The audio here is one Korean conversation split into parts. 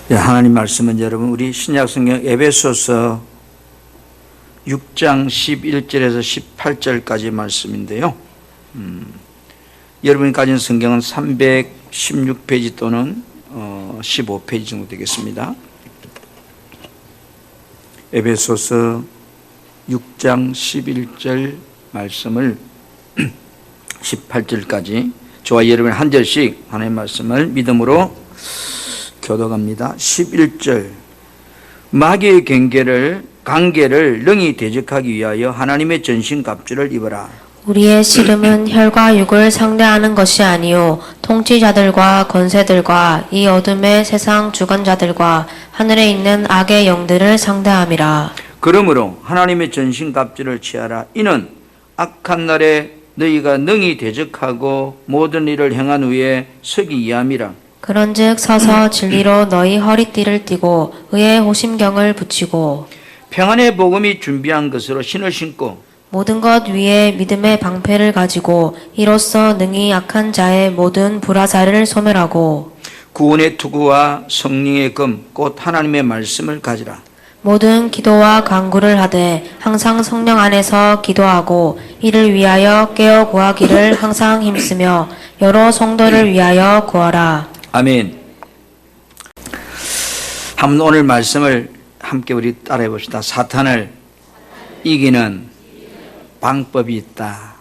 하나님 말씀은 여러분 우리 신약성경 에베소서 6장 11절에서 18절까지 말씀인데요. 여러분이 가진 성경은 316페이지 또는 15페이지 정도 되겠습니다. 에베소서 6장 11절 말씀을 18절까지 저와 여러분 한 절씩 하나님의 말씀을 믿음으로 교독합니다. 11절 마귀의 관계를 능히 대적하기 위하여 하나님의 전신갑주를 입어라. 우리의 씨름은 혈과 육을 상대하는 것이 아니요 통치자들과 권세들과 이 어둠의 세상 주관자들과 하늘에 있는 악의 영들을 상대함이라. 그러므로 하나님의 전신갑주를 취하라. 이는 악한 날에 너희가 능히 대적하고 모든 일을 행한 후에 서기 위함이라. 그런즉 서서 진리로 너희 허리띠를 띠고 의의 호심경을 붙이고 평안의 복음이 준비한 것으로 신을 신고 모든 것 위에 믿음의 방패를 가지고 이로써 능히 악한 자의 모든 불화살을 소멸하고 구원의 투구와 성령의 금 곧 하나님의 말씀을 가지라. 모든 기도와 간구를 하되 항상 성령 안에서 기도하고 이를 위하여 깨어 구하기를 항상 힘쓰며 여러 성도를 위하여 구하라. 아멘. 한번 오늘 말씀을 함께 우리 따라해 봅시다. 사탄을 이기는 방법이 있다.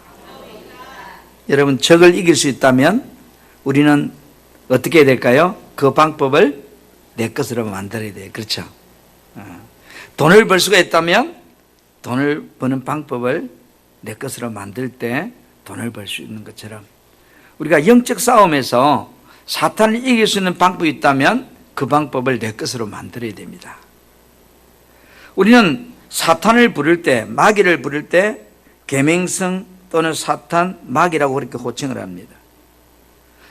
여러분, 적을 이길 수 있다면 우리는 어떻게 해야 될까요? 그 방법을 내 것으로 만들어야 돼요. 그렇죠? 돈을 벌 수가 있다면 돈을 버는 방법을 내 것으로 만들 때 돈을 벌 수 있는 것처럼 우리가 영적 싸움에서 사탄을 이길 수 있는 방법이 있다면 그 방법을 내 것으로 만들어야 됩니다. 우리는 사탄을 부를 때, 마귀를 부를 때 계명성 또는 사탄, 마귀라고 그렇게 호칭을 합니다.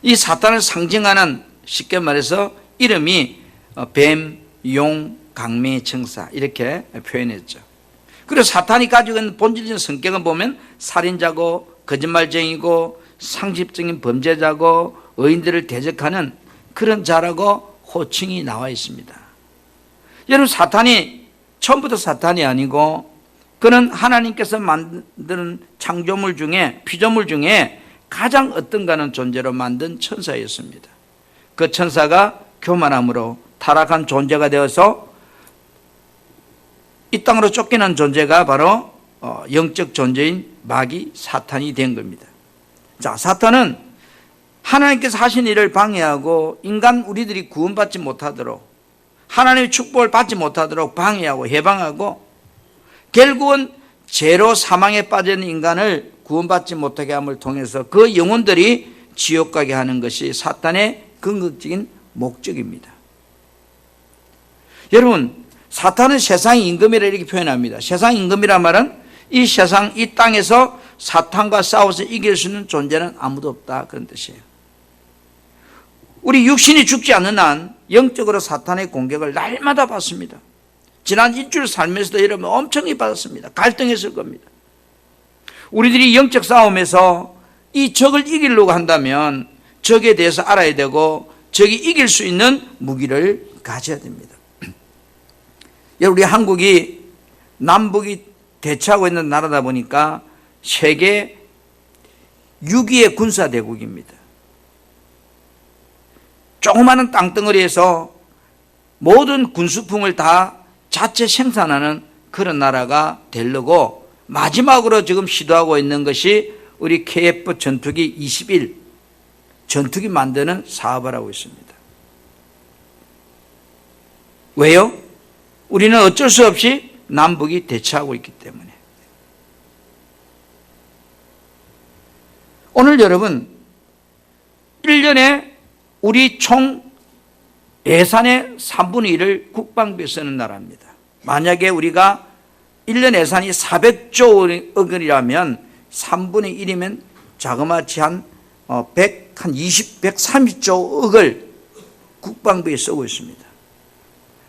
이 사탄을 상징하는, 쉽게 말해서 이름이 뱀, 용, 강매, 청사 이렇게 표현했죠. 그리고 사탄이 가지고 있는 본질적인 성격은 보면 살인자고 거짓말쟁이고 상습적인 범죄자고 의인들을 대적하는 그런 자라고 호칭이 나와 있습니다. 여러분, 사탄이 처음부터 사탄이 아니고 그는 하나님께서 만드는 창조물 중에, 피조물 중에 가장 어떤가는 존재로 만든 천사였습니다. 그 천사가 교만함으로 타락한 존재가 되어서 이 땅으로 쫓겨난 존재가 바로 영적 존재인 마귀 사탄이 된 겁니다. 자, 사탄은 하나님께서 하신 일을 방해하고 인간 우리들이 구원받지 못하도록 하나님의 축복을 받지 못하도록 방해하고 해방하고 결국은 죄로 사망에 빠진 인간을 구원받지 못하게 함을 통해서 그 영혼들이 지옥 가게 하는 것이 사탄의 궁극적인 목적입니다. 여러분, 사탄은 세상의 임금이라 이렇게 표현합니다. 세상 임금이란 말은 이 세상, 이 땅에서 사탄과 싸워서 이길 수 있는 존재는 아무도 없다, 그런 뜻이에요. 우리 육신이 죽지 않는 한 영적으로 사탄의 공격을 날마다 받습니다. 지난 일주일 살면서도 여러분 엄청나게 받았습니다. 갈등했을 겁니다. 우리들이 영적 싸움에서 이 적을 이기려고 한다면 적에 대해서 알아야 되고 적이 이길 수 있는 무기를 가져야 됩니다. 우리 한국이 남북이 대치하고 있는 나라다 보니까 세계 6위의 군사대국입니다. 조그마한 땅덩어리에서 모든 군수품을 다 자체 생산하는 그런 나라가 되려고 마지막으로 지금 시도하고 있는 것이 우리 KF 전투기 21 전투기 만드는 사업을 하고 있습니다. 왜요? 우리는 어쩔 수 없이 남북이 대치하고 있기 때문에. 오늘 여러분, 1년에 우리 총 예산의 3분의 1을 국방비에 쓰는 나라입니다. 만약에 우리가 1년 예산이 400조 원이라면 3분의 1이면 자그마치 한 130조 억을 국방비에 쓰고 있습니다.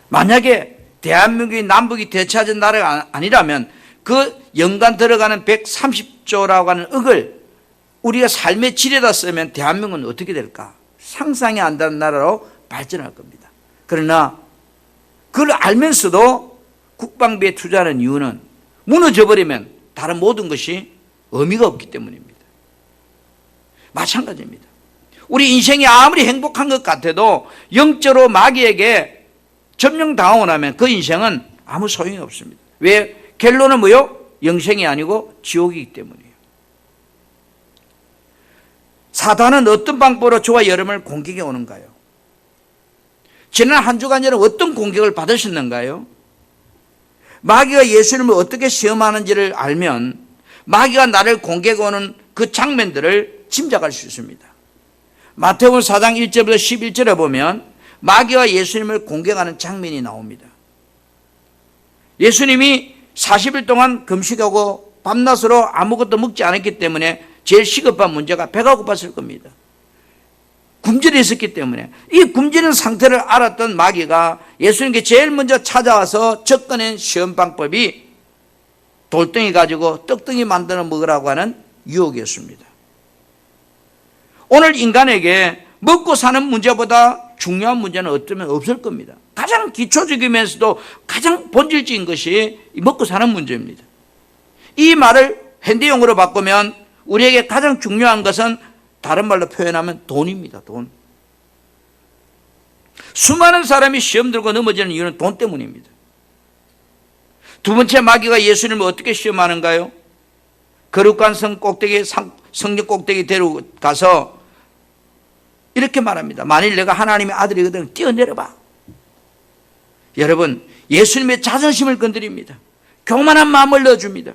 만약에 대한민국이 남북이 대치하던 나라가 아니라면 그 연간 들어가는 130조라고 하는 억을 우리가 삶의 질에다 쓰면 대한민국은 어떻게 될까? 상상이 안 되는 나라로 발전할 겁니다. 그러나 그걸 알면서도 국방비에 투자하는 이유는 무너져버리면 다른 모든 것이 의미가 없기 때문입니다. 마찬가지입니다. 우리 인생이 아무리 행복한 것 같아도 영적으로 마귀에게 점령당하고 나면 그 인생은 아무 소용이 없습니다. 왜? 결론은 뭐요? 영생이 아니고 지옥이기 때문이에요. 사단은 어떤 방법으로 저와 여러분을 공격해 오는가요? 지난 한 주간 여러분 어떤 공격을 받으셨는가요? 마귀가 예수님을 어떻게 시험하는지를 알면 마귀가 나를 공격해 오는 그 장면들을 짐작할 수 있습니다. 마태복음 4장 1절부터 11절에 보면 마귀가 예수님을 공격하는 장면이 나옵니다. 예수님이 40일 동안 금식하고 밤낮으로 아무것도 먹지 않았기 때문에 제일 시급한 문제가 배가 고팠을 겁니다. 굶주려 있었기 때문에 이 굶주린 상태를 알았던 마귀가 예수님께 제일 먼저 찾아와서 접근한 시험 방법이 돌덩이 가지고 떡덩이 만들어 먹으라고 하는 유혹이었습니다. 오늘 인간에게 먹고 사는 문제보다 중요한 문제는 어쩌면 없을 겁니다. 가장 기초적이면서도 가장 본질적인 것이 먹고 사는 문제입니다. 이 말을 현대용어로 바꾸면 우리에게 가장 중요한 것은 다른 말로 표현하면 돈입니다. 돈. 수많은 사람이 시험 들고 넘어지는 이유는 돈 때문입니다. 두 번째 마귀가 예수님을 어떻게 시험하는가요? 거룩한 성 꼭대기, 성전 꼭대기 데려가서 이렇게 말합니다. 만일 내가 하나님의 아들이거든 뛰어내려봐. 여러분, 예수님의 자존심을 건드립니다. 교만한 마음을 넣어줍니다.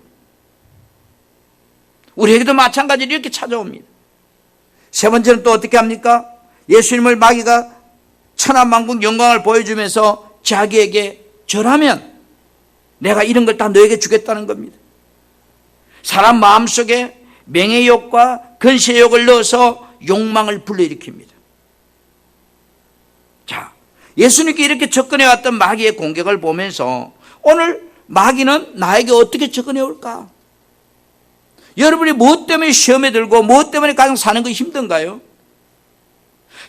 우리에게도 마찬가지로 이렇게 찾아옵니다. 세 번째는 또 어떻게 합니까? 예수님을 마귀가 천하만국 영광을 보여주면서 자기에게 절하면 내가 이런 걸 다 너에게 주겠다는 겁니다. 사람 마음속에 명예욕과 권세욕을 넣어서 욕망을 불러일으킵니다. 자, 예수님께 이렇게 접근해 왔던 마귀의 공격을 보면서 오늘 마귀는 나에게 어떻게 접근해 올까? 여러분이 무엇 때문에 시험에 들고 무엇 때문에 가장 사는 것이 힘든가요?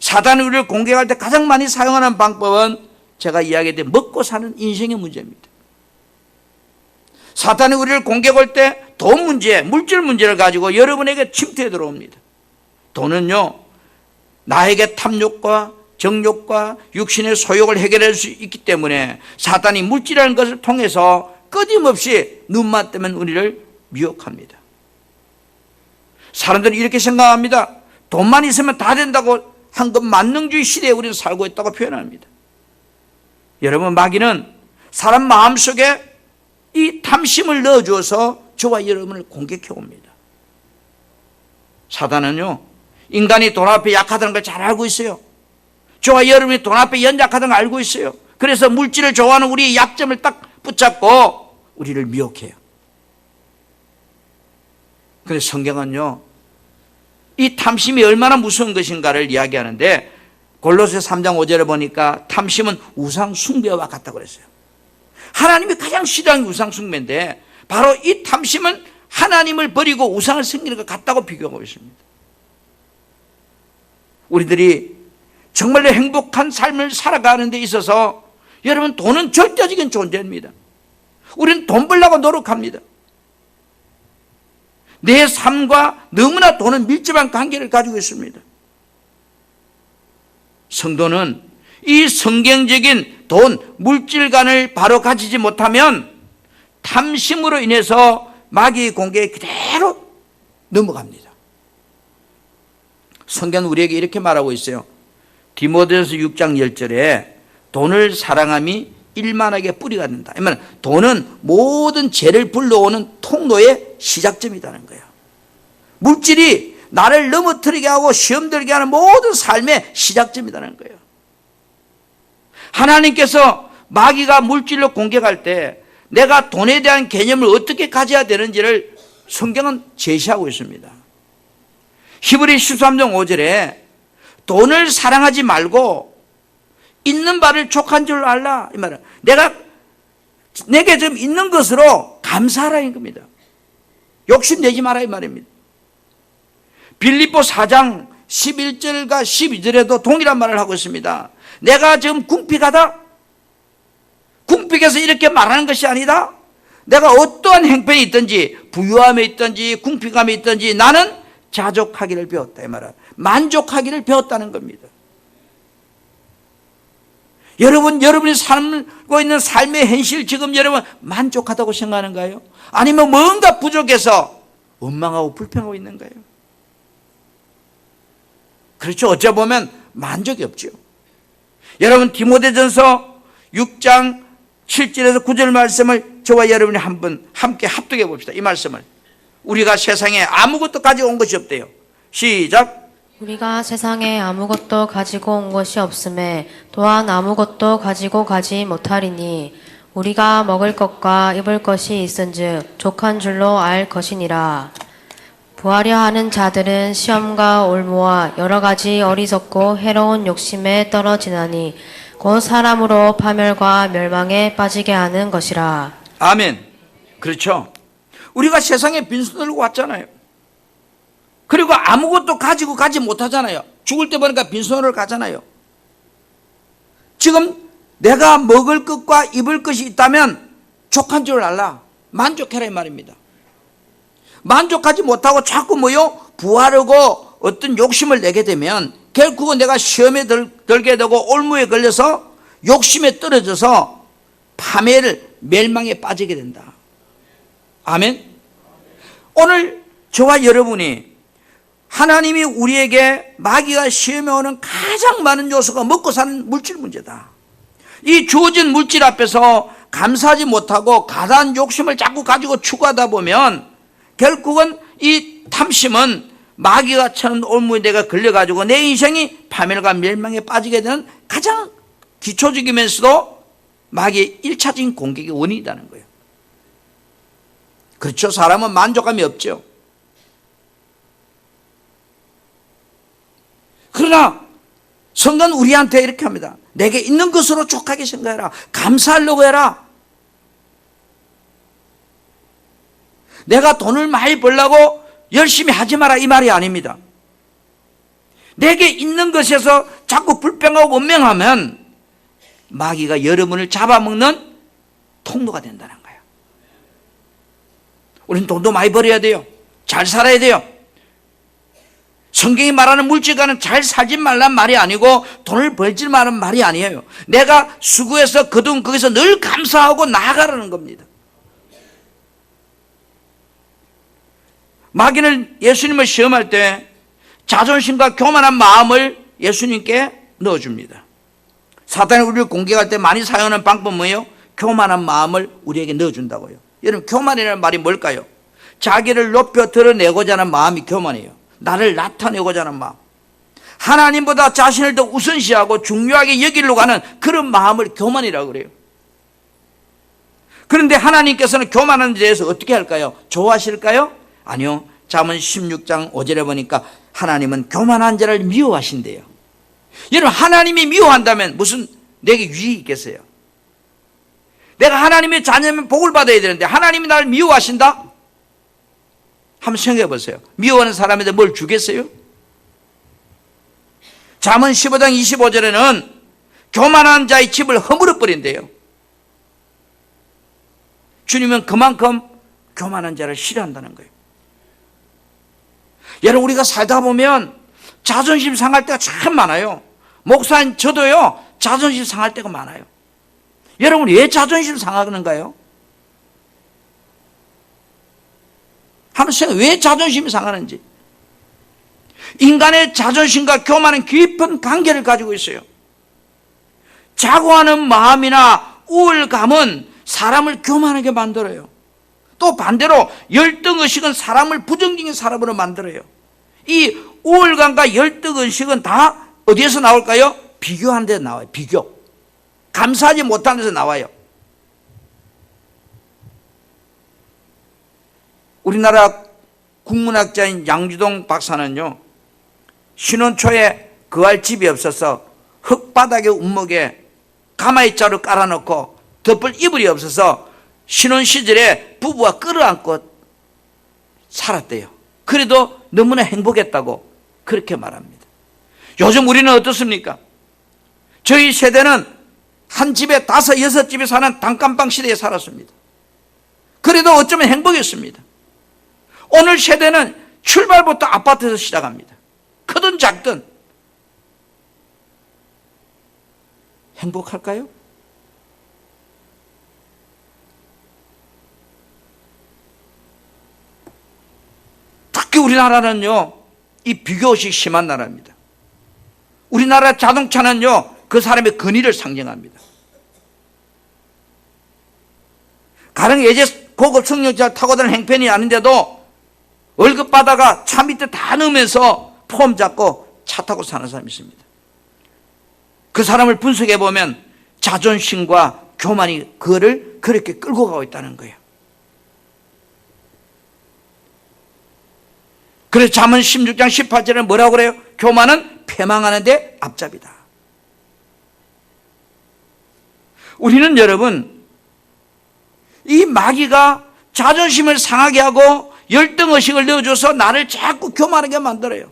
사단이 우리를 공격할 때 가장 많이 사용하는 방법은 제가 이야기했던 먹고 사는 인생의 문제입니다. 사단이 우리를 공격할 때 돈 문제, 물질 문제를 가지고 여러분에게 침투해 들어옵니다. 돈은요, 나에게 탐욕과 정욕과 육신의 소욕을 해결할 수 있기 때문에 사단이 물질이라는 것을 통해서 끊임없이 눈만 뜨면 우리를 미혹합니다. 사람들은 이렇게 생각합니다. 돈만 있으면 다 된다고 황금 만능주의 시대에 우리는 살고 있다고 표현합니다. 여러분, 마귀는 사람 마음속에 이 탐심을 넣어주어서 저와 여러분을 공격해 옵니다. 사단은요, 인간이 돈 앞에 약하다는 걸 잘 알고 있어요. 저와 여러분이 돈 앞에 연약하다는 걸 알고 있어요. 그래서 물질을 좋아하는 우리의 약점을 딱 붙잡고 우리를 미혹해요. 그런데 성경은요, 이 탐심이 얼마나 무서운 것인가를 이야기하는데 골로새 3장 5절에 보니까 탐심은 우상 숭배와 같다고 그랬어요. 하나님이 가장 싫어하는 우상 숭배인데 바로 이 탐심은 하나님을 버리고 우상을 섬기는 것 같다고 비교하고 있습니다. 우리들이 정말로 행복한 삶을 살아가는 데 있어서 여러분, 돈은 절대적인 존재입니다. 우리는 돈 벌려고 노력합니다. 내 삶과 너무나 돈은 밀접한 관계를 가지고 있습니다. 성도는 이 성경적인 돈, 물질관을 바로 가지지 못하면 탐심으로 인해서 마귀의 공격에 그대로 넘어갑니다. 성경은 우리에게 이렇게 말하고 있어요. 디모데전서 6장 10절에 돈을 사랑함이 일만하게 뿌리가 된다. 이 말은 돈은 모든 죄를 불러오는 통로의 시작점이라는 거예요. 물질이 나를 넘어뜨리게 하고 시험 들게 하는 모든 삶의 시작점이라는 거예요. 하나님께서 마귀가 물질로 공격할 때 내가 돈에 대한 개념을 어떻게 가져야 되는지를 성경은 제시하고 있습니다. 히브리 13장 5절에 돈을 사랑하지 말고 있는 바를 족한 줄 알라. 이 말은 내게 좀 있는 것으로 감사하라는 겁니다. 욕심내지 마라 이 말입니다. 빌립보 4장 11절과 12절에도 동일한 말을 하고 있습니다. 내가 지금 궁핍하다? 궁핍해서 이렇게 말하는 것이 아니다. 내가 어떠한 행편이 있든지 부유함에 있든지 궁핍함에 있든지 나는 자족하기를 배웠다 이 말은 만족하기를 배웠다는 겁니다. 여러분이 살고 있는 삶의 현실 지금 여러분 만족하다고 생각하는가요? 아니면 뭔가 부족해서 원망하고 불평하고 있는가요? 그렇죠. 어쩌보면 만족이 없죠. 여러분 디모데전서 6장 7절에서 9절 말씀을 저와 여러분이 한번 함께 합독해 봅시다. 이 말씀을 우리가 세상에 아무것도 가지고 온 것이 없대요. 시작. 우리가 세상에 아무것도 가지고 온 것이 없음에 또한 아무것도 가지고 가지 못하리니 우리가 먹을 것과 입을 것이 있은즉 족한 줄로 알 것이니라. 부하려 하는 자들은 시험과 올무와 여러 가지 어리석고 해로운 욕심에 떨어지나니 곧 사람으로 파멸과 멸망에 빠지게 하는 것이라. 아멘. 그렇죠. 우리가 세상에 빈손 들고 왔잖아요. 그리고 아무것도 가지고 가지 못하잖아요. 죽을 때 보니까 빈손으로 가잖아요. 지금 내가 먹을 것과 입을 것이 있다면 족한 줄 알라. 만족해라 이 말입니다. 만족하지 못하고 자꾸 부하려고 어떤 욕심을 내게 되면 결국은 내가 시험에 들게 되고 올무에 걸려서 욕심에 떨어져서 파멸, 멸망에 빠지게 된다. 아멘. 오늘 저와 여러분이 하나님이 우리에게 마귀가 시험에 오는 가장 많은 요소가 먹고 사는 물질 문제다. 이 주어진 물질 앞에서 감사하지 못하고 가다한 욕심을 자꾸 가지고 추구하다 보면 결국은 이 탐심은 마귀가 쳐는 올무에 내가 걸려가지고 내 인생이 파멸과 멸망에 빠지게 되는 가장 기초적이면서도 마귀의 1차적인 공격의 원인이라는 거예요. 그렇죠. 사람은 만족감이 없죠. 그러나 성경은 우리한테 이렇게 합니다. 내게 있는 것으로 족하게 생각해라. 감사하려고 해라. 내가 돈을 많이 벌려고 열심히 하지 마라 이 말이 아닙니다. 내게 있는 것에서 자꾸 불평하고 원망하면 마귀가 여러분을 잡아먹는 통로가 된다는 거예요. 우리는 돈도 많이 벌어야 돼요. 잘 살아야 돼요. 성경이 말하는 물질과는 잘 살지 말란 말이 아니고 돈을 벌지 말란 말이 아니에요. 내가 수고해서 거둔 거기서 늘 감사하고 나아가라는 겁니다. 마귀는 예수님을 시험할 때 자존심과 교만한 마음을 예수님께 넣어줍니다. 사탄이 우리를 공격할 때 많이 사용하는 방법은 뭐예요? 교만한 마음을 우리에게 넣어준다고요. 여러분 교만이라는 말이 뭘까요? 자기를 높여 드러내고자 하는 마음이 교만이에요. 나를 나타내고자 하는 마음. 하나님보다 자신을 더 우선시하고 중요하게 여기려고 하는 그런 마음을 교만이라고 그래요. 그런데 하나님께서는 교만한 데에 대해서 어떻게 할까요? 좋아하실까요? 아니요. 잠언 16장 5절에 보니까 하나님은 교만한 자를 미워하신대요. 여러분 하나님이 미워한다면 무슨 내게 유익이 있겠어요? 내가 하나님의 자녀면 복을 받아야 되는데 하나님이 나를 미워하신다? 한번 생각해 보세요. 미워하는 사람한테 뭘 주겠어요? 잠언 15장 25절에는 교만한 자의 집을 허물어 버린대요. 주님은 그만큼 교만한 자를 싫어한다는 거예요. 여러분 우리가 살다 보면 자존심 상할 때가 참 많아요. 목사님 저도요 자존심 상할 때가 많아요. 여러분 왜 자존심 상하는가요? 한번 생각해 왜 자존심이 상하는지. 인간의 자존심과 교만은 깊은 관계를 가지고 있어요. 자고하는 마음이나 우울감은 사람을 교만하게 만들어요. 또 반대로 열등의식은 사람을 부정적인 사람으로 만들어요. 이 우울감과 열등의식은 다 어디에서 나올까요? 비교하는 데서 나와요. 비교. 감사하지 못하는 데서 나와요. 우리나라 국문학자인 양주동 박사는요, 신혼 초에 거할 집이 없어서 흙바닥에 운목에 가마이자루 깔아놓고 덮을 이불이 없어서 신혼 시절에 부부와 끌어안고 살았대요. 그래도 너무나 행복했다고 그렇게 말합니다. 요즘 우리는 어떻습니까? 저희 세대는 한 집에 5, 6집이 사는 단칸방 시대에 살았습니다. 그래도 어쩌면 행복했습니다. 오늘 세대는 출발부터 아파트에서 시작합니다. 크든 작든. 행복할까요? 특히 우리나라는요, 이 비교의식이 심한 나라입니다. 우리나라 자동차는요, 그 사람의 권위를 상징합니다. 가령 예제 고급 승용차 타고 다니는 행편이 아닌데도 월급 받아가 차 밑에 다 넣으면서 폼 잡고 차 타고 사는 사람이 있습니다. 그 사람을 분석해 보면 자존심과 교만이 그를 그렇게 끌고 가고 있다는 거예요. 그래서 잠언 16장 18절에 뭐라고 그래요? 교만은 패망하는 데 앞잡이다. 우리는 여러분, 이 마귀가 자존심을 상하게 하고 열등의식을 넣어줘서 나를 자꾸 교만하게 만들어요.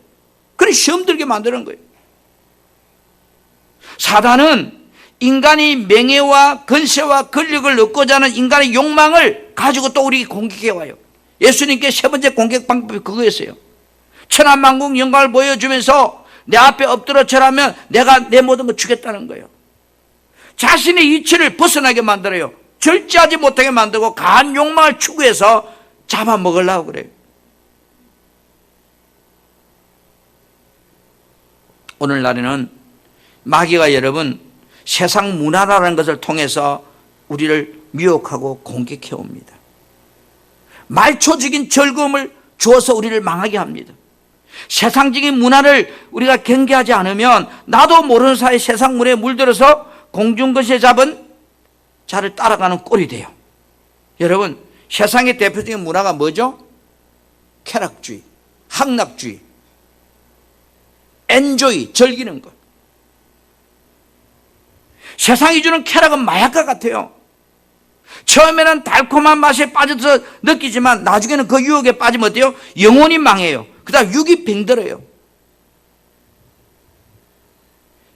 그래 시험 들게 만드는 거예요. 사단은 인간이 명예와 권세와 권력을 얻고자 하는 인간의 욕망을 가지고 또 우리에게 공격해 와요. 예수님께 세 번째 공격 방법이 그거였어요. 천하만국 영광을 보여주면서 내 앞에 엎드려 절하면 내가 내 모든 걸 주겠다는 거예요. 자신의 이치를 벗어나게 만들어요. 절제하지 못하게 만들고 강한 욕망을 추구해서 잡아먹으려고 그래요. 오늘날에는 마귀가 여러분 세상 문화라는 것을 통해서 우리를 미혹하고 공격해 옵니다. 말초적인 즐거움을 주어서 우리를 망하게 합니다. 세상적인 문화를 우리가 경계하지 않으면 나도 모르는 사이 세상 문화에 물들어서 공중것에 잡은 자를 따라가는 꼴이 돼요. 여러분, 세상의 대표적인 문화가 뭐죠? 쾌락주의, 학락주의, 엔조이, 즐기는 것. 세상이 주는 쾌락은 마약과 같아요. 처음에는 달콤한 맛에 빠져서 느끼지만 나중에는 그 유혹에 빠지면 어때요? 영혼이 망해요. 그 다음 육이 병들어요.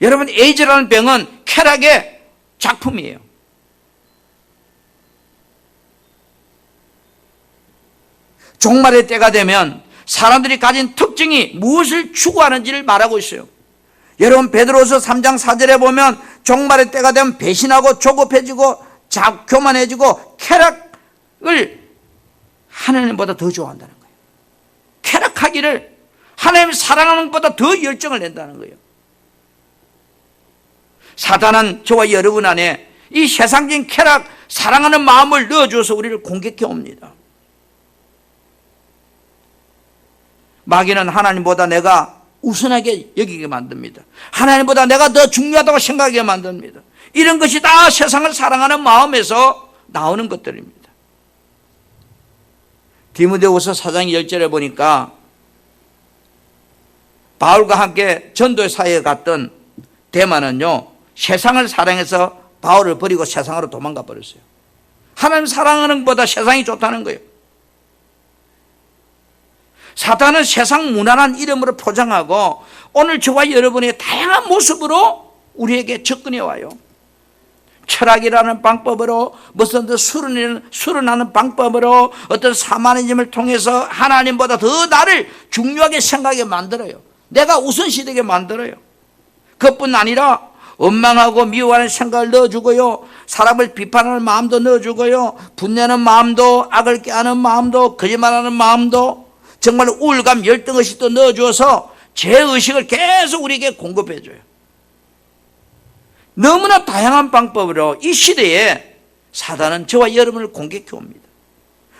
여러분, 에이즈라는 병은 쾌락의 작품이에요. 종말의 때가 되면 사람들이 가진 특징이 무엇을 추구하는지를 말하고 있어요. 여러분, 베드로서 3장 4절에 보면 종말의 때가 되면 배신하고 조급해지고 교만해지고 쾌락을 하나님보다 더 좋아한다는 거예요. 쾌락하기를 하나님 사랑하는 것보다 더 열정을 낸다는 거예요. 사단은 저와 여러분 안에 이 세상적인 쾌락, 사랑하는 마음을 넣어줘서 우리를 공격해 옵니다. 마귀는 하나님보다 내가 우선하게 여기게 만듭니다. 하나님보다 내가 더 중요하다고 생각하게 만듭니다. 이런 것이 다 세상을 사랑하는 마음에서 나오는 것들입니다. 디모데후서 4장 10절에 보니까 바울과 함께 전도의 사역에 갔던 데마는요, 세상을 사랑해서 바울을 버리고 세상으로 도망가 버렸어요. 하나님 사랑하는 것보다 세상이 좋다는 거예요. 사탄은 세상 문화란 이름으로 포장하고 오늘 저와 여러분의 다양한 모습으로 우리에게 접근해 와요. 철학이라는 방법으로, 무슨 술을 하는 방법으로, 어떤 사마니즘을 통해서 하나님보다 더 나를 중요하게 생각하게 만들어요. 내가 우선시되게 만들어요. 그것뿐 아니라 원망하고 미워하는 생각을 넣어주고요, 사람을 비판하는 마음도 넣어주고요, 분내는 마음도, 악을 꾀하는 마음도, 거짓말하는 마음도, 정말 우울감, 열등의식도 넣어주어서 죄의식을 계속 우리에게 공급해줘요. 너무나 다양한 방법으로 이 시대에 사단은 저와 여러분을 공격해 옵니다.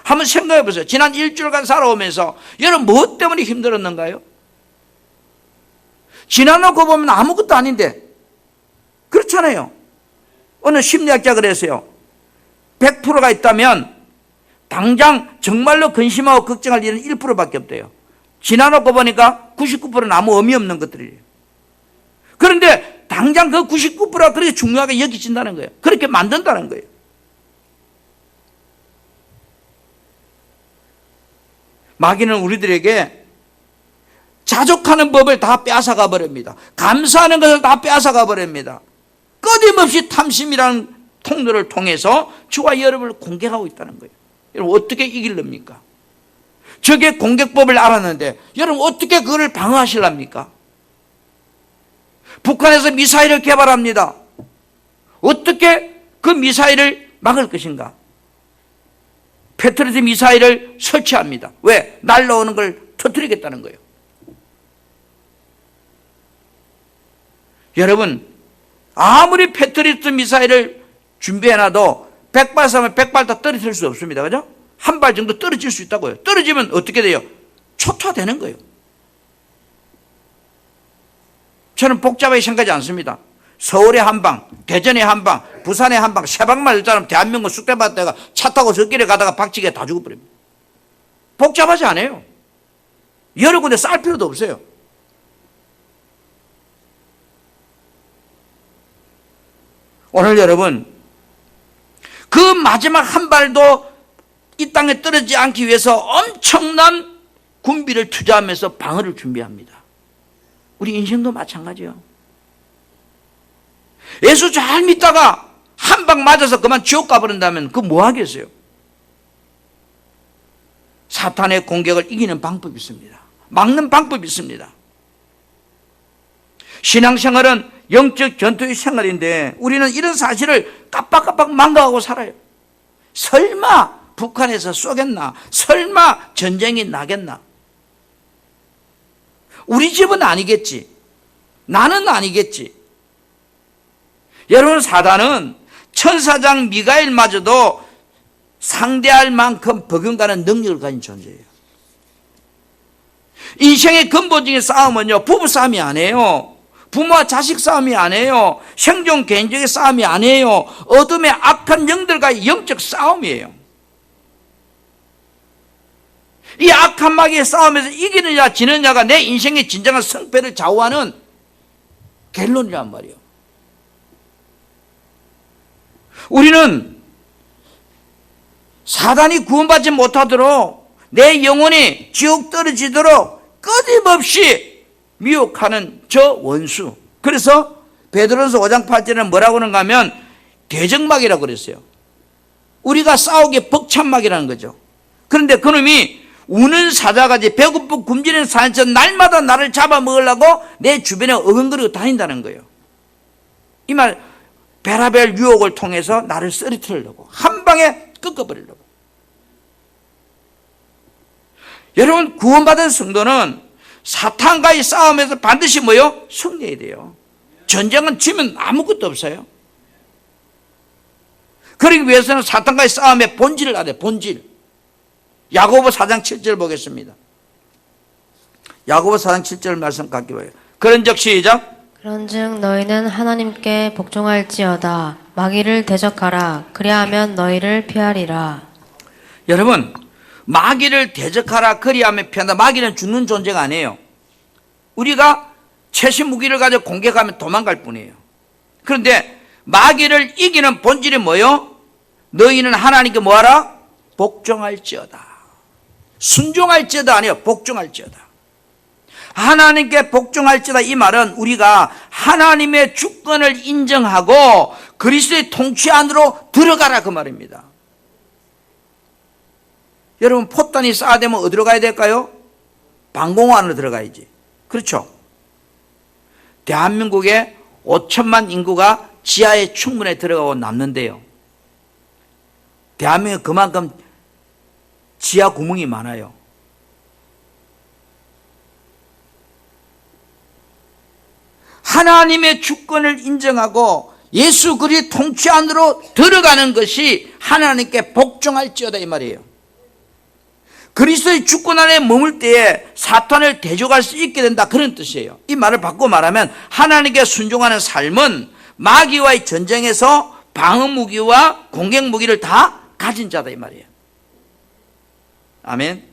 한번 생각해 보세요. 지난 일주일간 살아오면서 여러분 무엇 때문에 힘들었는가요? 지나놓고 보면 아무것도 아닌데, 그렇잖아요. 어느 심리학자 그랬어요. 100%가 있다면 당장 정말로 근심하고 걱정할 일은 1%밖에 없대요. 지나놓고 보니까 99%는 아무 의미 없는 것들이에요. 그런데 당장 그 99%가 그렇게 중요하게 여기진다는 거예요. 그렇게 만든다는 거예요. 마귀는 우리들에게 자족하는 법을 다 빼앗아가 버립니다. 감사하는 것을 다 빼앗아가 버립니다. 끊임없이 탐심이라는 통로를 통해서 저와 여러분을 공격하고 있다는 거예요. 여러분 어떻게 이길랍니까? 적의 공격법을 알았는데 여러분 어떻게 그걸 방어하실랍니까? 북한에서 미사일을 개발합니다. 어떻게 그 미사일을 막을 것인가? 패트리어트 미사일을 설치합니다. 왜? 날라오는 걸 터뜨리겠다는 거예요. 여러분 아무리 패트리어트 미사일을 준비해놔도 100발 쏘면 100발 다 떨어뜨릴 수 없습니다. 그죠? 한 발 정도 떨어질 수 있다고요. 떨어지면 어떻게 돼요? 초토화되는 거예요. 저는 복잡하게 생각하지 않습니다. 서울의 한 방, 대전의 한 방, 부산의 한 방, 세 방만 일자면 대한민국 쑥대밭에가 차 타고 저길에 가다가 박치기에 다 죽어버립니다. 복잡하지 않아요. 여러 군데 쌀 필요도 없어요. 오늘 여러분 그 마지막 한 발도 이 땅에 떨어지지 않기 위해서 엄청난 군비를 투자하면서 방어를 준비합니다. 우리 인생도 마찬가지예요. 예수 잘 믿다가 한 방 맞아서 그만 지옥 가버린다면 그거 뭐 하겠어요? 사탄의 공격을 이기는 방법이 있습니다. 막는 방법이 있습니다. 신앙생활은 영적 전투의 생활인데 우리는 이런 사실을 깜빡깜빡 망각하고 살아요. 설마 북한에서 쏘겠나? 설마 전쟁이 나겠나? 우리 집은 아니겠지. 나는 아니겠지. 여러분 사단은 천사장 미가엘마저도 상대할 만큼 버금가는 능력을 가진 존재예요. 인생의 근본적인 싸움은요 부부 싸움이 아니에요. 부모와 자식 싸움이 아니에요. 생존 개인적인 싸움이 아니에요. 어둠의 악한 영들과의 영적 싸움이에요. 이 악한 마귀의 싸움에서 이기느냐 지느냐가 내 인생의 진정한 승패를 좌우하는 결론이란 말이에요. 우리는 사단이 구원받지 못하도록 내 영혼이 지옥 떨어지도록 끊임없이 미혹하는 저 원수. 그래서 베드로전서 5장 8절에는 뭐라고 하는가 하면 대적막이라고 그랬어요. 우리가 싸우기에 벅찬막이라는 거죠. 그런데 그놈이 우는 사자같이 배고프고 굶주리는 사자처럼 날마다 나를 잡아먹으려고 내 주변에 어근거리고 다닌다는 거예요. 이 말 베라벨 유혹을 통해서 나를 쓰러뜨리려고 한 방에 꺾어버리려고. 여러분 구원받은 성도는 사탄과의 싸움에서 반드시 뭐요? 승리해야 돼요. 전쟁은 지면 아무것도 없어요. 그러기 위해서는 사탄과의 싸움의 본질을 알아야 돼요. 본질. 야고보 4장 7절 보겠습니다. 야고보 4장 7절 말씀 갖기 봐요. 그런즉 시작. 그런즉 너희는 하나님께 복종할지어다. 마귀를 대적하라. 그리하면 너희를 피하리라. 여러분 마귀를 대적하라 그리하면 피한다. 마귀는 죽는 존재가 아니에요. 우리가 최신 무기를 가지고 공격하면 도망갈 뿐이에요. 그런데 마귀를 이기는 본질이 뭐예요? 너희는 하나님께 뭐하라? 복종할지어다. 순종할지어다 아니에요. 복종할지어다. 하나님께 복종할지어다 이 말은 우리가 하나님의 주권을 인정하고 그리스도의 통치 안으로 들어가라 그 말입니다. 여러분 포탄이 쌓아되면 어디로 가야 될까요? 방공호 안으로 들어가야지. 그렇죠? 대한민국에 5천만 인구가 지하에 충분히 들어가고 남는데요. 대한민국 그만큼 지하 구멍이 많아요. 하나님의 주권을 인정하고 예수 그리스도의 통치 안으로 들어가는 것이 하나님께 복종할지어다 이 말이에요. 그리스도의 주권 안에 머물 때에 사탄을 대적할 수 있게 된다 그런 뜻이에요. 이 말을 바꾸고 말하면 하나님께 순종하는 삶은 마귀와의 전쟁에서 방어무기와 공격무기를 다 가진 자다 이 말이에요. 아멘.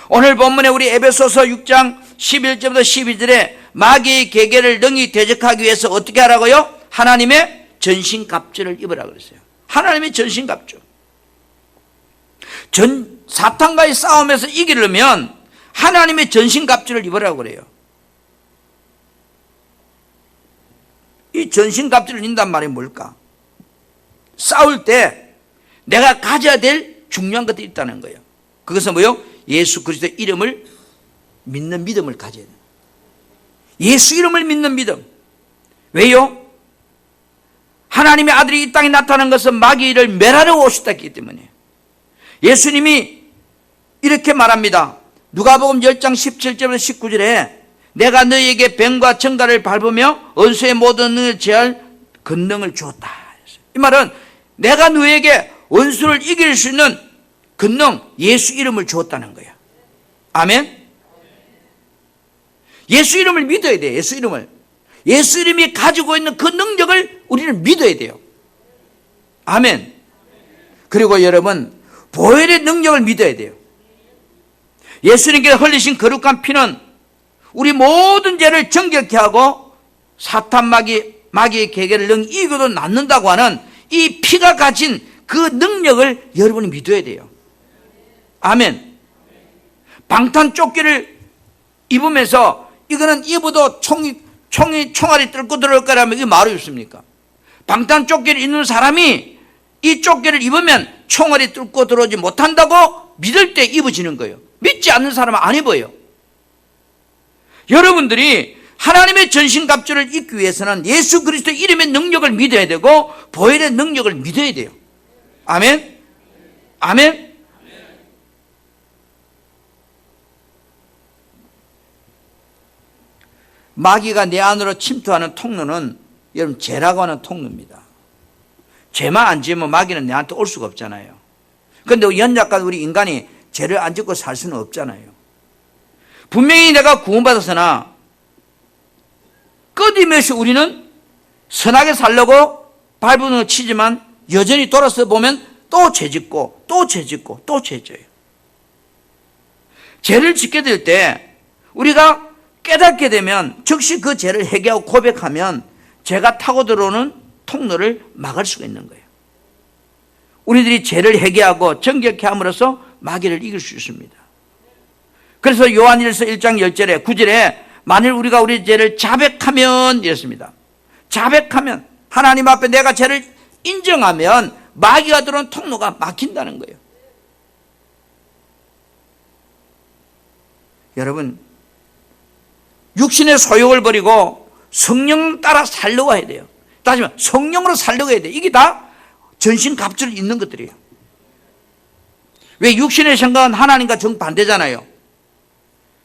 오늘 본문에 우리 에베소서 6장 11절부터 12절에 마귀의 계계를 능히 대적하기 위해서 어떻게 하라고요? 하나님의 전신갑주를 입으라 그랬어요. 하나님의 전신갑주. 사탄과의 싸움에서 이기려면 하나님의 전신갑주를 입으라고 그래요. 이 전신갑주를 입는단 말이 뭘까? 싸울 때 내가 가져야 될 중요한 것들이 있다는 거예요. 그것은 뭐요? 예수 그리스도의 이름을 믿는 믿음을 가져야 돼요. 예수 이름을 믿는 믿음. 왜요? 하나님의 아들이 이 땅에 나타난 것은 마귀를 멸하려고 오셨기 때문에. 예수님이 이렇게 말합니다. 누가복음 10장 17절에서 19절에 내가 너희에게 뱀과 정갈을 밟으며 원수의 모든 능을 제할 권능을 주었다. 이 말은 내가 너희에게 원수를 이길 수 있는 권능, 예수 이름을 주었다는 거야. 아멘. 예수 이름을 믿어야 돼. 예수 이름을. 예수 이름이 가지고 있는 그 능력을 우리는 믿어야 돼요. 아멘. 그리고 여러분, 보혈의 능력을 믿어야 돼요. 예수님께서 흘리신 거룩한 피는 우리 모든 죄를 정결케 하고 사탄 마귀의 계계를 능히 이기고도 낫는다고 하는 이 피가 가진 그 능력을 여러분이 믿어야 돼요. 아멘. 방탄 조끼를 입으면서 이거는 입어도 총알이 뚫고 들어올 거라면 이게 말이 없습니까? 방탄 조끼를 입는 사람이 이 조끼를 입으면 총알이 뚫고 들어오지 못한다고 믿을 때 입어지는 거예요. 믿지 않는 사람은 안 입어요. 여러분들이 하나님의 전신갑주를 입기 위해서는 예수 그리스도의 이름의 능력을 믿어야 되고 보혈의 능력을 믿어야 돼요. 아멘. 아멘. 마귀가 내 안으로 침투하는 통로는 여러분 죄라고 하는 통로입니다. 죄만 안 지으면 마귀는 내한테 올 수가 없잖아요. 그런데 연약한 우리 인간이 죄를 안 짓고 살 수는 없잖아요. 분명히 내가 구원받았으나 끊임없이 우리는 선하게 살려고 발버둥을 치지만 여전히 돌아서 보면 또 죄짓고 또 죄짓고 또 죄져요. 죄를 짓게 될 때 우리가 깨닫게 되면 즉시 그 죄를 회개하고 고백하면 죄가 타고 들어오는 통로를 막을 수가 있는 거예요. 우리들이 죄를 회개하고 정결케 함으로써 마귀를 이길 수 있습니다. 그래서 요한일서 1장 10절에 9절에 만일 우리가 우리 죄를 자백하면 이랬습니다. 자백하면 하나님 앞에 내가 죄를 인정하면 마귀가 들어온 통로가 막힌다는 거예요. 여러분, 육신의 소욕을 버리고 성령 따라 살려고 해야 돼요. 따지면 성령으로 살려고 해야 돼요. 이게 다 전신갑주를 입는 것들이에요. 왜? 육신의 생각은 하나님과 정반대잖아요.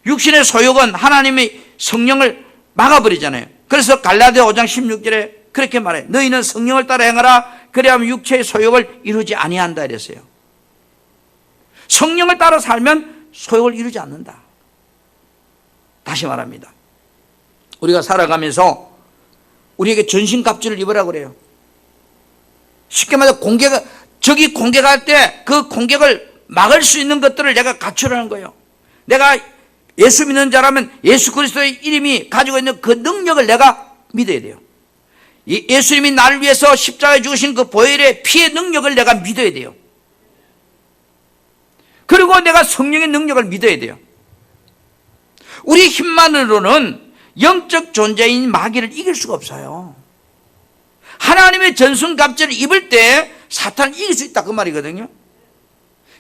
육신의 소욕은 하나님의 성령을 막아버리잖아요. 그래서 갈라디아 5장 16절에 그렇게 말해요. 너희는 성령을 따라 행하라. 그래야만 육체의 소욕을 이루지 아니한다 이랬어요. 성령을 따라 살면 소욕을 이루지 않는다. 다시 말합니다. 우리가 살아가면서 우리에게 전신갑주를 입으라고 그래요. 쉽게 말해서 적이 공격할 때 그 공격을 막을 수 있는 것들을 내가 갖추라는 거예요. 내가 예수 믿는 자라면 예수 그리스도의 이름이 가지고 있는 그 능력을 내가 믿어야 돼요. 예수님이 나를 위해서 십자가에 죽으신 그 보혈의 피의 능력을 내가 믿어야 돼요. 그리고 내가 성령의 능력을 믿어야 돼요. 우리 힘만으로는 영적 존재인 마귀를 이길 수가 없어요. 하나님의 전신갑주를 입을 때 사탄을 이길 수 있다 그 말이거든요.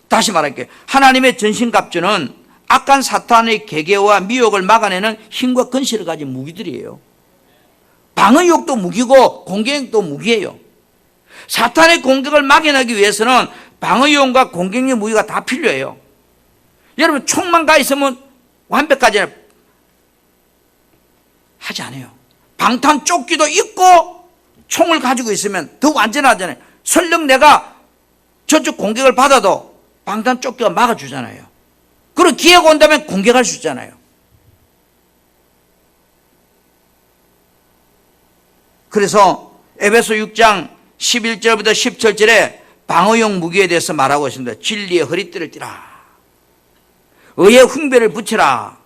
다시 말할게요. 하나님의 전신갑주는 악한 사탄의 계계와 미혹을 막아내는 힘과 근실을 가진 무기들이에요. 방어욕도 무기고 공격력도 무기예요. 사탄의 공격을 막아내기 위해서는 방어용과 공격력 무기가 다 필요해요. 여러분 총만 가 있으면 완벽하지 하지 않아요. 방탄 조끼도 있고 총을 가지고 있으면 더 완전하잖아요. 설령 내가 저쪽 공격을 받아도 방탄 조끼가 막아주잖아요. 그리고 기회가 온다면 공격할 수 있잖아요. 그래서 에베소 6장 11절부터 17절에 방어용 무기에 대해서 말하고 있습니다. 진리의 허리띠를 띠라. 의의 훈배를 붙이라.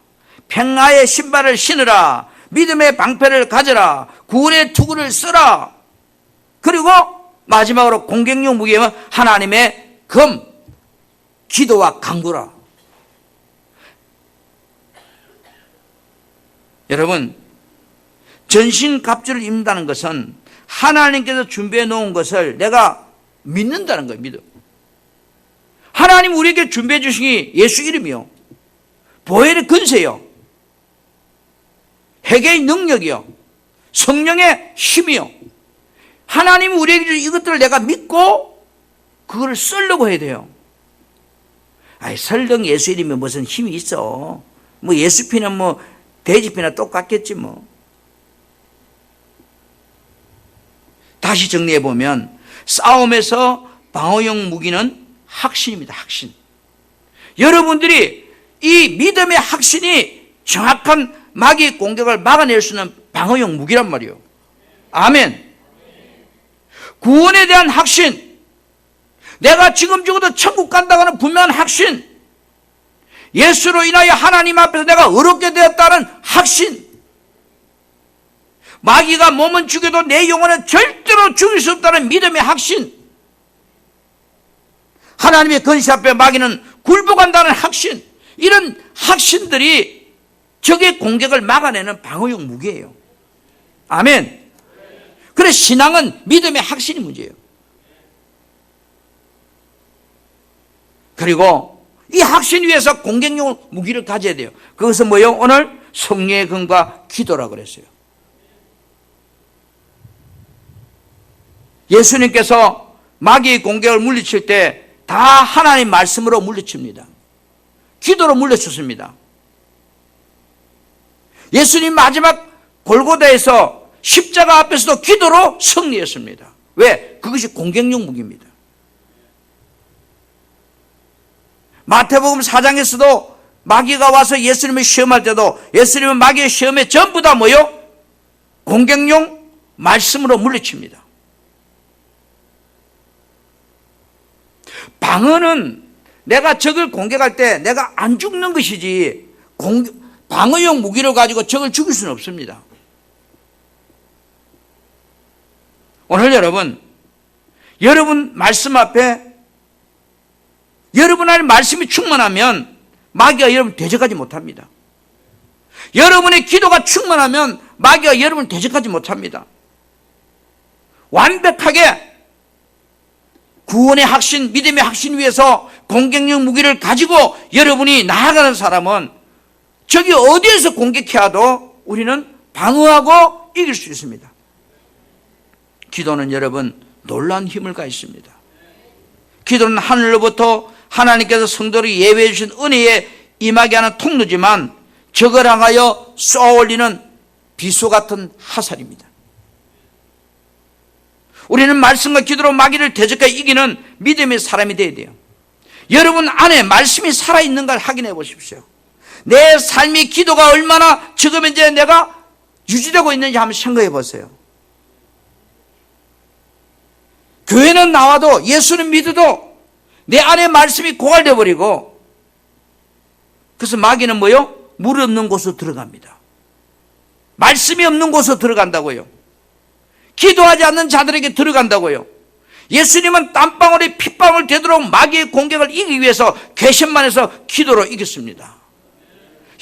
평화의 신발을 신으라. 믿음의 방패를 가져라. 구원의 투구를 쓰라. 그리고 마지막으로 공격용 무기는 하나님의 검, 기도와 간구라. 여러분, 전신갑주를 입는다는 것은 하나님께서 준비해 놓은 것을 내가 믿는다는 거예요. 믿음. 하나님 우리에게 준비해 주신 예수 이름이요, 보혈의 근세요, 회개의 능력이요, 성령의 힘이요, 하나님이 우리에게 주신 이것들을 내가 믿고 그거를 쓰려고 해야 돼요. 아이, 설령 예수 이름이 무슨 힘이 있어. 뭐 예수 피는 뭐 돼지 피나 똑같겠지 뭐. 다시 정리해 보면 싸움에서 방어용 무기는 확신입니다. 확신. 여러분들이 이 믿음의 확신이 정확한 마귀의 공격을 막아낼 수 있는 방어용 무기란 말이에요. 아멘. 구원에 대한 확신, 내가 지금 죽어도 천국 간다고 하는 분명한 확신, 예수로 인하여 하나님 앞에서 내가 의롭게 되었다는 확신, 마귀가 몸은 죽여도 내 영혼은 절대로 죽일 수 없다는 믿음의 확신, 하나님의 건시 앞에 마귀는 굴복한다는 확신, 이런 확신들이 적의 공격을 막아내는 방어용 무기예요. 아멘. 그래서 신앙은 믿음의 확신이 문제예요. 그리고 이 확신 위에서 공격용 무기를 가져야 돼요. 그것은 뭐예요? 오늘 성령의 근과 기도라고 그랬어요. 예수님께서 마귀의 공격을 물리칠 때 다 하나님 말씀으로 물리칩니다. 기도로 물리쳤습니다. 예수님 마지막 골고다에서 십자가 앞에서도 기도로 승리했습니다. 왜? 그것이 공격용 무기입니다. 마태복음 4장에서도 마귀가 와서 예수님을 시험할 때도 예수님은 마귀의 시험에 전부 다 뭐요? 공격용 말씀으로 물리칩니다. 방어는 내가 적을 공격할 때 내가 안 죽는 것이지 방어용 무기를 가지고 적을 죽일 수는 없습니다. 오늘 여러분 말씀 앞에 여러분 안에 말씀이 충만하면 마귀가 여러분을 대적하지 못합니다. 여러분의 기도가 충만하면 마귀가 여러분을 대적하지 못합니다. 완벽하게 구원의 확신, 믿음의 확신 위에서 공격용 무기를 가지고 여러분이 나아가는 사람은 적이 어디에서 공격해와도 우리는 방어하고 이길 수 있습니다. 기도는 여러분 놀라운 힘을 가지고 있습니다. 기도는 하늘로부터 하나님께서 성도를 예배해 주신 은혜에 임하게 하는 통로지만 적을 향하여 쏘아올리는 비소 같은 화살입니다. 우리는 말씀과 기도로 마귀를 대적하여 이기는 믿음의 사람이 되어야 돼요. 여러분 안에 말씀이 살아있는가 확인해 보십시오. 내 삶의 기도가 얼마나 지금 이제 내가 유지되고 있는지 한번 생각해 보세요. 교회는 나와도 예수는 믿어도 내 안에 말씀이 고갈돼 버리고, 그래서 마귀는 뭐요? 물 없는 곳으로 들어갑니다. 말씀이 없는 곳으로 들어간다고요. 기도하지 않는 자들에게 들어간다고요. 예수님은 땀방울에 핏방울 되도록 마귀의 공격을 이기기 위해서 괘씸만 해서 기도로 이겼습니다.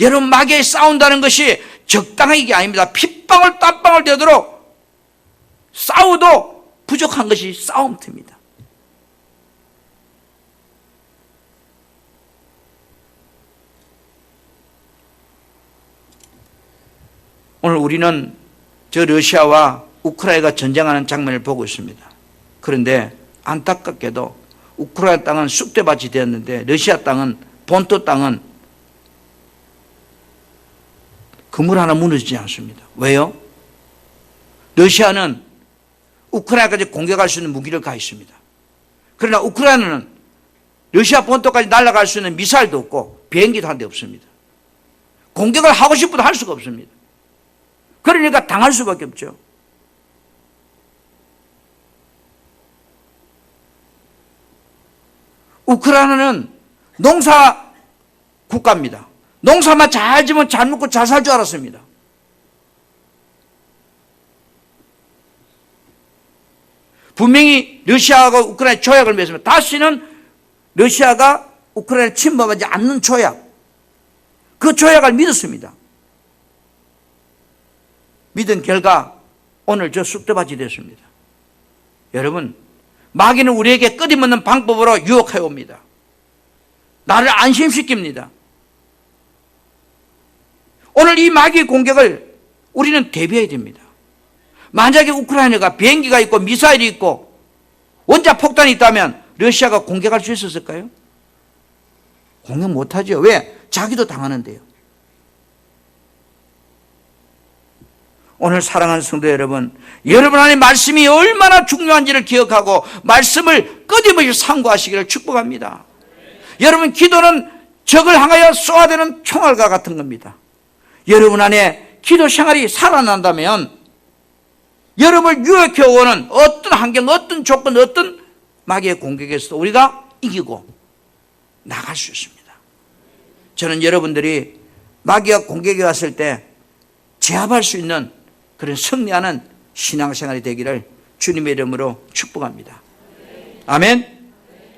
여러분, 마귀에 싸운다는 것이 적당한 게 아닙니다. 핏방울 땀방울 되도록 싸워도 부족한 것이 싸움터입니다. 오늘 우리는 저 러시아와 우크라이나가 전쟁하는 장면을 보고 있습니다. 그런데 안타깝게도 우크라이나 땅은 쑥대밭이 되었는데 러시아 땅은, 본토 땅은 건물 하나 무너지지 않습니다. 왜요? 러시아는 우크라이나까지 공격할 수 있는 무기를 가지고 있습니다. 그러나 우크라이나는 러시아 본토까지 날아갈 수 있는 미사일도 없고 비행기도 한 대 없습니다. 공격을 하고 싶어도 할 수가 없습니다. 그러니까 당할 수밖에 없죠. 우크라이나는 농사 국가입니다. 농사만 잘 지면 잘 먹고 잘 살 줄 알았습니다. 분명히 러시아하고 우크라이나 조약을 맺으면 다시는 러시아가 우크라이나 침범하지 않는 조약, 그 조약을 믿었습니다. 믿은 결과 오늘 저 쑥대밭이 됐습니다. 여러분, 마귀는 우리에게 끊임없는 방법으로 유혹해 옵니다. 나를 안심시킵니다. 오늘 이 마귀의 공격을 우리는 대비해야 됩니다. 만약에 우크라이나가 비행기가 있고 미사일이 있고 원자폭탄이 있다면 러시아가 공격할 수 있었을까요? 공격 못하죠. 왜? 자기도 당하는데요. 오늘 사랑하는 성도 여러분, 여러분 안에 말씀이 얼마나 중요한지를 기억하고 말씀을 끊임없이 상고하시기를 축복합니다. 여러분, 기도는 적을 향하여 쏘아대는 총알과 같은 겁니다. 여러분 안에 기도 생활이 살아난다면 여러분을 유혹해 오는 어떤 환경, 어떤 조건, 어떤 마귀의 공격에서도 우리가 이기고 나갈 수 있습니다. 저는 여러분들이 마귀가 공격해 왔을 때 제압할 수 있는 그런 승리하는 신앙생활이 되기를 주님의 이름으로 축복합니다. 아멘.